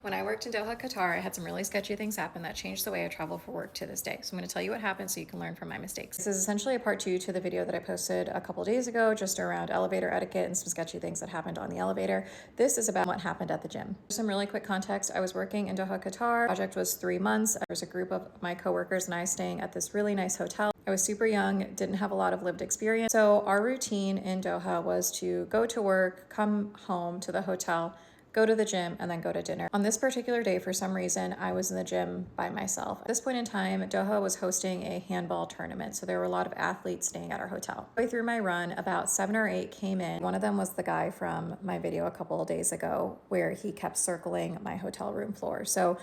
When I worked in Doha, Qatar, I had some really sketchy things happen that changed the way I travel for work to this day. So I'm going to tell you what happened so you can learn from my mistakes. This is essentially a part 2 to the video that I posted a couple days ago, just around elevator etiquette and some sketchy things that happened on the elevator. This is about what happened at the gym. For some really quick context, I was working in Doha, Qatar. The project was 3 months. There was a group of my coworkers and I staying at this really nice hotel. I was super young, didn't have a lot of lived experience. So our routine in Doha was to go to work, come home to the hotel, go to the gym, and then go to dinner. On this particular day, for some reason, I was in the gym by myself. At this point in time, Doha was hosting a handball tournament, so there were a lot of athletes staying at our hotel. Way through my run, about 7 or 8 came in. One of them was the guy from my video a couple of days ago where he kept circling my hotel room floor. So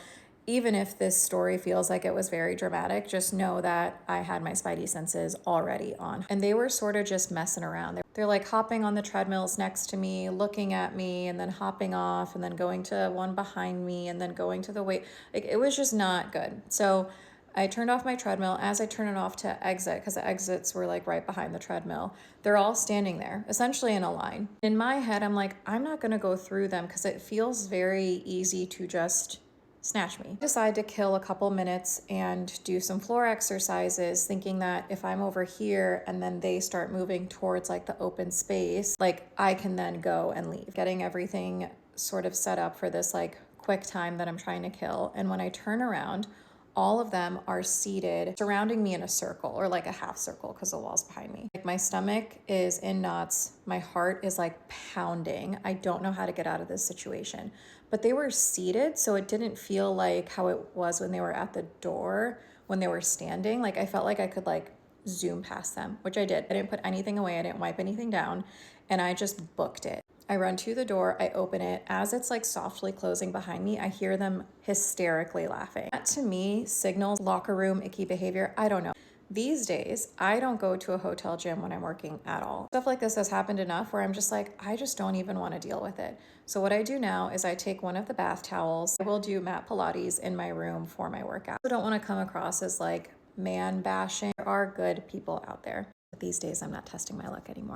even if this story feels like it was very dramatic, just know that I had my spidey senses already on. And they were sort of just messing around. They're like hopping on the treadmills next to me, looking at me, and then hopping off, and then going to one behind me, and then going to the weight. Like, it was just not good. So I turned off my treadmill. As I turned it off to exit, because the exits were like right behind the treadmill, they're all standing there, essentially in a line. In my head, I'm like, I'm not gonna go through them because it feels very easy to just snatch me. I decide to kill a couple minutes and do some floor exercises, thinking that if I'm over here and then they start moving towards like the open space, like I can then go and leave. Getting everything sort of set up for this like quick time that I'm trying to kill. And when I turn around, all of them are seated surrounding me in a circle, or like a half circle because the wall's behind me. Like, my stomach is in knots. My heart is like pounding. I don't know how to get out of this situation. But they were seated, so it didn't feel like how it was when they were at the door, when they were standing. Like, I felt like I could like zoom past them, which I did. I didn't put anything away. I didn't wipe anything down, and I just booked it. I run to the door, I open it. As it's like softly closing behind me, I hear them hysterically laughing. That to me signals locker room icky behavior. I don't know. These days, I don't go to a hotel gym when I'm working at all. Stuff like this has happened enough where I'm just like, I just don't even want to deal with it. So what I do now is I take one of the bath towels. I will do mat Pilates in my room for my workout. I don't want to come across as like man bashing. There are good people out there. But these days, I'm not testing my luck anymore.